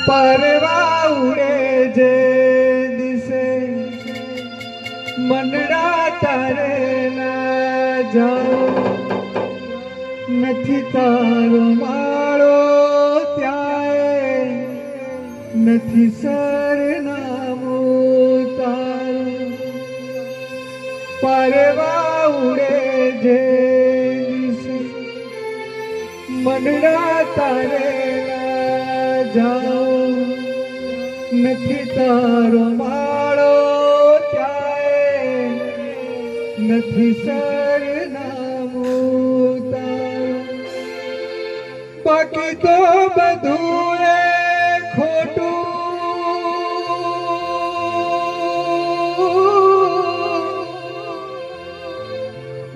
પરવા ઉડે જે દિશે મનડા તારે ના જાઓ નથી તારો માળો ત્યાં નથી સરનામું તારું પરવા ઉડે જે દિશે મનડા તારે ના જાઓ નથી તારો માળો ત્યાં નથી સરનામું તારું બાકી તો બધું એ ખોટું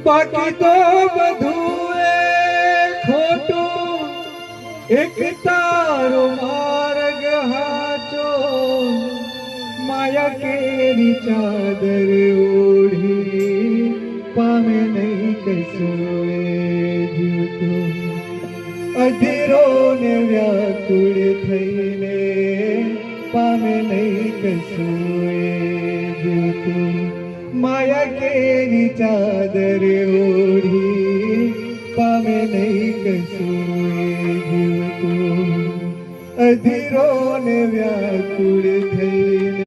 બાકી તો બધું એ ખોટું એક તારો માર્ગ હાચો માયા કેરી ચાદર ઓઢી પામે નહીં કશું એ જીવતું અધીરો ને વ્યાકુળ થઈને પામે નહીં કશું એ જીવતું માયા કેરી ચાદર ઓઢી પામે નહીં કશું એ જીવતું અધીરો ને વ્યાકુળ